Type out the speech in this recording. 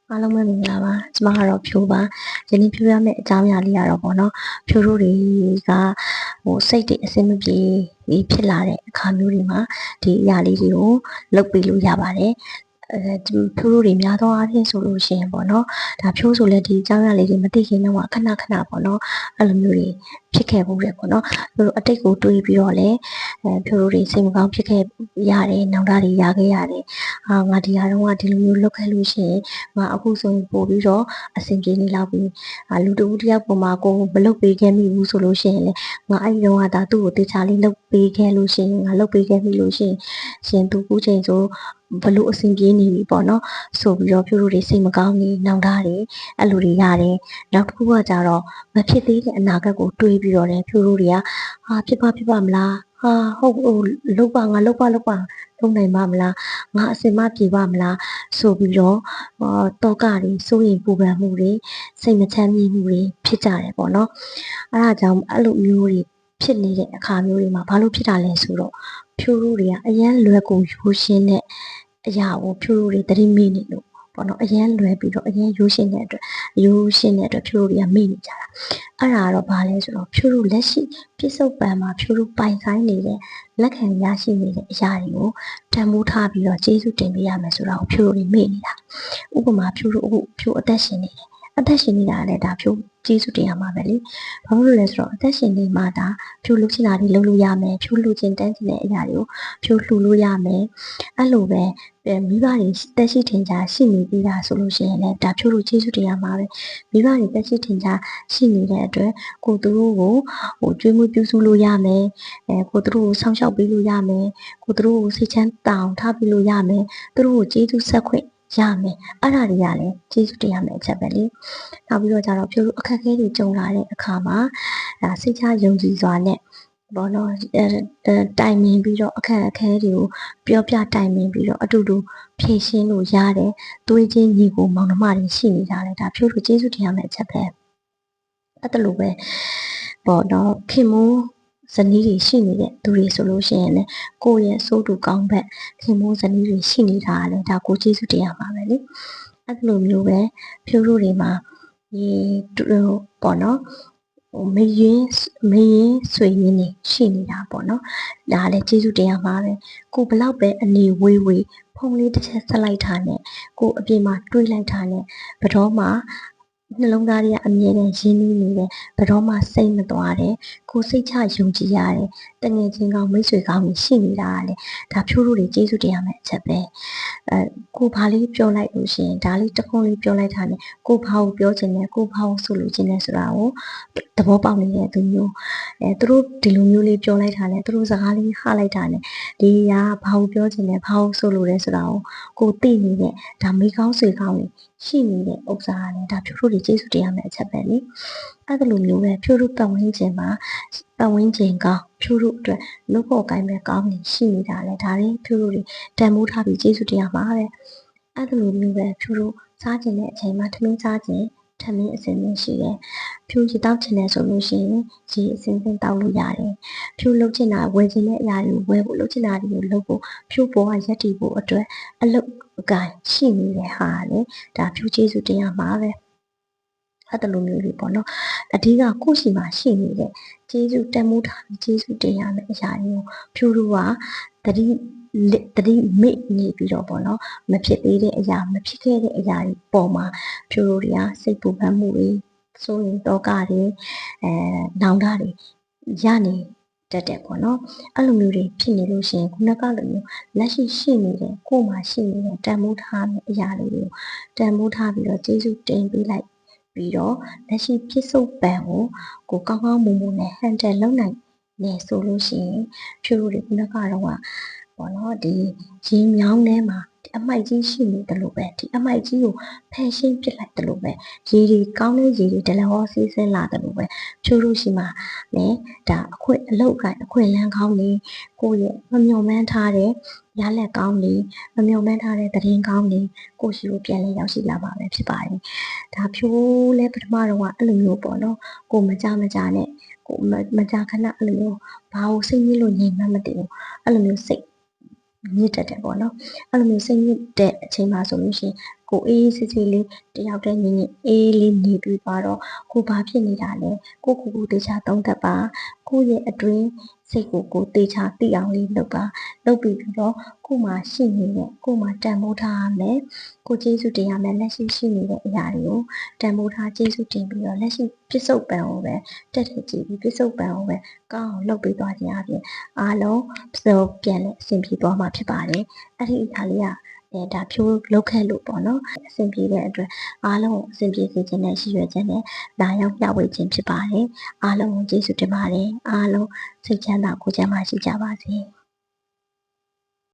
အားလုံးပဲမင်္ဂလာပါကျမကတော့ဖြိုးပါယနေ့ပြောရမယ့်အကြောင်းအရာလေးကတော့ပေါ့နော်ဖြိုးတို့တွေကစိတ်တွေအဆင်မပြေဖြစ်လာတဲ့အခါမျိုးတွေမှာဒီအရာလေးတွေကိုလုပ်ပေးလို့ရပါတယ်ဖြိုးတို့တွေများသောအားဖြင့်ဆိုလို့ရှိရင်ပေါ့နော်ဒါဖြိုးဆိုလည်းဒီအကြောင်းအရာလေးတွေမသိခင်တော့ခဏပေါ့နော်အဲ့လိုမျိုးတွေဖြစ်ခဲ့ဘူးတယ်ပေါ့နော်အတိတ်ကိုတွေးပြီးတော့လည်းဖြိုးတို့တွေစိတ်မကောင်းဖြစ်ခဲ့ရတယ်နောင်တတွေရခဲ့ရတယ်ငါဒီဟာတော့ဒီလိုမျိုးလုပ်ခဲ့လို့ရှိရင်ငါအခုဆိုရင်ပို့ပြီးတော့အဆင်ပြေနေလောက်ပြီလူတဦးတယောက်ပေါ်မှာကိုမလုပ်ပေးခဲ့မိဘူးဆိုလို့ရှိရင်လေငါအဲ့ဒီတော့ဒါသူ့ကိုတေချာလေးလုပ်ပေးခဲ့လို့ရှိရင်ငါလုပ်ပေးခဲ့ပြီလို့ရှိရင်ရှင်သူကူးချိန်ဆိုဘလို့အဆင်ပြေနေပြီပေါ့နော်ဆိုပြီးတော့ဖြိုးတို့တွေစိတ်မကောင်းနေနောင်တတွေအဲ့လိုတွေရတယ်နောက်တစ်ခုကကြတော့မဖြစ်သေးတဲ့အနာဂတ်ကိုတွေးပြီးတော့လည်းဖြိုးတို့တွေကဖြစ်ပါမလားဟုတ်လုပ်ပါလုပ်နိုင်ပါမလားငါအစင်မပြေပါမလားဆိုပြီးတော့တောကတွေစိုးရင်ပူပန်မှုတွေစိတ်မချမ်းမြေ့မှုတွေဖြစ်ကြတယ်ပေါ့နော်အဲ့ဒါကြောင့်အဲ့လိုမျိုးတွေဖြစ်နေတဲ့အခါမျိုးတွေမှာဘာလို့ဖြစ်တာလဲဆိုတော့ဖြိုးတို့တွေကအရန်လွယ်ကူရိုးရှင်းတဲ့အရာကိုဖြိုးတို့တွေသတိမေ့နေလို့ပေါ့နော်အရန်လွယ်ပြီးတော့အရန်ရိုးရှင်းတဲ့အတွက်ဖြိုးတို့တွေကမေ့နေကြတာအဲ့ဒါတော့ဘာလဲဆိုတော့ဖြိုးတို့လက်ရှိပြစ္ဆုတ်ပံမှာဖြိုးတို့ပိုင်ဆိုင်နေတဲ့လက်ခံရရှိနေတဲ့အရာတွေကိုတန်ဖိုးထားပြီးတော့ကျေးဇူးတင်ပေးရမယ်ဆိုတာကိုဖြိုးတို့တွေမေ့နေတာဥပမာဖြိုးတို့အခုဖြိုးအသက်ရှင်နေတယ်အသက်ရှင်နေတာလည်းဒါဖြိုးကျေးဇူးတင်ရမှာပဲလေဘာလို့လဲဆိုတော့အသက်ရှင်နေမှာဒါဖြိုးလှုပ်ချင်တာတွေလုပ်လို့ရမယ်ဖြိုးလှုပ်ချင်တန်းချင်တဲ့အရာတွေကိုဖြိုးလှူလို့ရမယ်အဲ့လိုပဲမိဘတွေတက်ရှိထင်ရှားရှိနေပြီးတာဆိုလို့ရှိရင်လည်းဒါဖြိုးလို့ကျေးဇူးတင်ရမှာပဲမိဘတွေတက်ရှိထင်ရှားရှိနေတဲ့အတွက်ကိုသူတို့ကိုကျွေးမွေးပြုစုလို့ရမယ်ကိုသူတို့ကိုစောင့်ရှောက်ပေးလို့ရမယ်ကိုသူတို့ကိုစိတ်ချမ်းသာအောင်ထားပေးလို့ရမယ်သူတို့ကိုကျေးဇူးဆက်ခွင့်ရမယ်အဲ့ဒါတွေကလည်းကျေးဇူးတင်ရမယ့်အချက်ပဲလေနောက်ပြီးတော့ကျတော့ဖြိုးတို့အခက်အခဲတွေကြုံလာတဲ့အခါမှာဒါစိတ်ချယုံကြည်စွာနဲ့ဘောနော်တိုင်ပင်ပြီးတော့အခက်အခဲတွေကိုပြောပြတိုင်ပင်ပြီးတော့အတူတူဖြေရှင်းလို့ရတယ်တွေးချင်းညီကိုမောင်နှမတွေရှိနေတာလေဒါဖြိုးတို့ကျေးဇူးတင်ရမယ့်အချက်ပဲအဲ့ဒါလိုပဲပေါ့နော်ခင်မိုးဇနီးတွေရှိနေတဲ့သူတွေဆိုလို့ရှိရင်လည်းကိုယ့်ရဲ့စိုးတူကောင်းဘက်ခင်မိုးဇနီးတွေရှိနေတာလေဒါကိုကျေးဇူးတင်ရမှာပဲလေအဲ့လိုမျိုးပဲဖြိုးတို့တွေမှာဒီပေါ့နော်မရင်ဆွေရင်းနေရှိနေတာပေါ့နော်ဒါလည်းကျေးဇူးတင်ရမှာပဲကိုဘလောက်ပဲအနေဝေးဖုံးလေးတစ်ချက်ဆက်လိုက်တာနဲ့ကိုအပြင်မှာတွေးလိုက်တာနဲ့ဘယ်တော့မှနှလုံးသားတွေကအမြဲတမ်းရင်းနှီးနေတယ်ဘယ်တော့မှစိတ်မသွားတယ်ကိုစိတ်ချယုံကြည်ရတယ်တငယ်ချင်းကောင်းမိတ်ဆွေကောင်းတွေရှိနေတာလေဒါဖြိုးတို့တွေကျေးဇူးတင်ရမယ့်အချက်ပဲကိုဘာလေးပြောလိုက်လို့ရှိရင်ဒါလေးတစ်ခုလေးပြောလိုက်တာနဲ့ကိုဘာကိုပြောချင်တယ်ကိုဘာကိုဆိုလို့ချင်တယ်ဆိုတာကိုသဘောပေါက်နေတဲ့သူမျိုးသူတို့ဒီလိုမျိုးလေးပြောလိုက်တာနဲ့သူတို့စကားလေးဟလိုက်တာနဲ့ဒီကဘာကိုပြောချင်တယ်ဘာကိုဆိုလို့လဲဆိုတာကိုသိနေတဲ့ဒါမိကောင်းဆွေကောင်းတွေရှိနေတဲ့ဥစ္စာနဲ့ဒါဖြိုးတို့တွေကျေးဇူးတင်ရမယ့်အချက်ပဲလေအဲ့ဒါလိုမျိုးပဲဖြိုးတို့ပတ်ဝန်းကျင်မှာပတ်ဝန်းကျင်ကောင်းဖြိုးတို့အတွက်လုပ်ဖို့ကိုင်းမဲ့ကောင်းနေရှိနေတာလေဒါလေးဖြိုးတို့တွေတန်ဖိုးထားပြီးကျေးဇူးတင်ရမှာပဲအဲ့ဒါလိုမျိုးပဲဖြိုးတို့စားကျင်တဲ့အချိန်မှာထမင်းစားကျင်ထမင်းအစင်နဲ့ရှိတယ်ဖြိုးရေတောက်ချင်တယ်ဆိုလို့ရှိရင်ရေအစင်စင်တောက်လို့ရတယ်ဖြိုးလုပ်ချင်တာဝယ်ချင်တဲ့အရာတွေကိုဝယ်ဖို့လုပ်ချင်တာတွေကိုလုပ်ဖို့ဖြိုးပေါ်ကရက်တည်ဖို့အတွက်အလုပ်အကိုင်ရှိနေတဲ့ဟာလေဒါဖြိုးကျေးဇူးတင်ရမှာပဲအဲ့ဒါလိုမျိုးလေးပေါ့နော်အဓိကကိုယ့်ရှိမှာရှိနေတဲ့ကျေးဇူးတန်ဖိုးထားပြီးကျေးဇူးတင်ရမယ့်အရာတွေကိုဖြိုးတို့ကတတိမေ့နေပြီးတော့ပေါ့နော်မဖြစ်သေးတဲ့အရာမဖြစ်ခဲ့တဲ့အရာတွေပေါ်မှာဖြိုးတို့တွေကစိတ်ပူပန်မှုတွေစိုးရင်တောကတွေနောင်တတွေရနေတတ်တယ်ပေါ့နော်အဲ့လိုမျိုးတွေဖြစ်နေလို့ရှိရင်ခုနကလိုမျိုးလက်ရှိရှိနေတဲ့ကိုယ်မှာရှိနေတဲ့တန်ဖိုးထားတဲ့အရာတွေကိုတန်ဖိုးထားပြီးတော့ကျေးဇူးတင်ပေးလိုက်ပြီးတော့လက်ရှိပြစ္ဆုတ်ပံကိုကောင်းကောင်းမွန်မွန်နဲ့ဟန်တယ်လုပ်နိုင်နေဆိုလို့ရှိရင်ဖြိုးတို့တွေခုနကတော့ပေါ့နော်ဒီရေမြောင်းထဲမှာဒီအမိုက်ကြီးရှိနေတယ်လို့ပဲဒီအမိုက်ကြီးကိုဖယ်ရှင်းပစ်လိုက်တယ်လို့ပဲရေတွေကောင်းတဲ့ရေတွေဒလဟောစီးဆင်းလာတယ်လို့ပဲဖြိုးတို့ရှိမှာလေဒါအလောက်ကိုင်းအခွင့်လန်းကောင်းနေကိုယ့်ရဲ့မမျှော်မှန်းထားတဲ့ရလက်ကောင်းနေမမျှော်မှန်းထားတဲ့သတင်းကောင်းနေကိုရှိကိုပြန်လဲရောက်ရှိလာမှာပဲဖြစ်ပါတယ်ဒါဖြိုးလဲပထမတော့အဲ့လိုမျိုးပေါ့နော်ကိုမကြနဲ့ကိုမကြခဏအဲ့လိုမျိုးဘာကိုစိတ်ညစ်လို့ငြိမ်မှမသိဘူးအဲ့လိုမျိုးစိတ်ညစ်တတ်တယ်ပေါ့နော်အဲ့လိုမျိုးစိတ်ညစ်တဲ့အချိန်မှာဆိုလို့ရှိရင် ကိုအေးစစ်စစ်လေးတယောက်တည်းညင်ညင်အေးလေးနေပြီးတော့ကိုဘာဖြစ်နေတာလဲကိုတေချာသုံးသပ်ပါကိုရဲ့အတွင်းစိတ်ကိုတေချာသိအောင်လေးလုပ်ပါလုပ်ပြီးတော့ကိုမှရှိနေတဲ့ကိုမှတန်ဖိုးထားရမယ်ကိုကျေးဇူးတင်ရမယ်လက်ရှိနေတဲ့အရာတွေကိုတန်ဖိုးထားကျေးဇူးတင်ပြီးတော့လက်ရှိပြစ္ဆုတ်ပံကိုပဲတက်ထည့်ကြည့်ပြီးပြစ္ဆုတ်ပံကိုပဲကောင်းအောင်လုပ်ပေးသွားခြင်းအပြင်အားလုံးပြန်လဲအဆင်ပြေသွားမှာဖြစ်ပါတယ်အဲ့ဒီအခါလေးကဒါဖြိုးလောက်ခဲ့လို့ပေါ့နော်အဆင်ပြေတဲ့အတွက်အားလုံးကိုအဆင်ပြေစေခြင်းနဲ့ရှိရွယ်ခြင်းနဲ့လာရောက်မျှဝေခြင်းဖြစ်ပါတယ်အားလုံးကိုကျေးဇူးတင်ပါတယ်အားလုံးစိတ်ချမ်းသာကိုယ်ချမ်းသာရှိကြပါစေ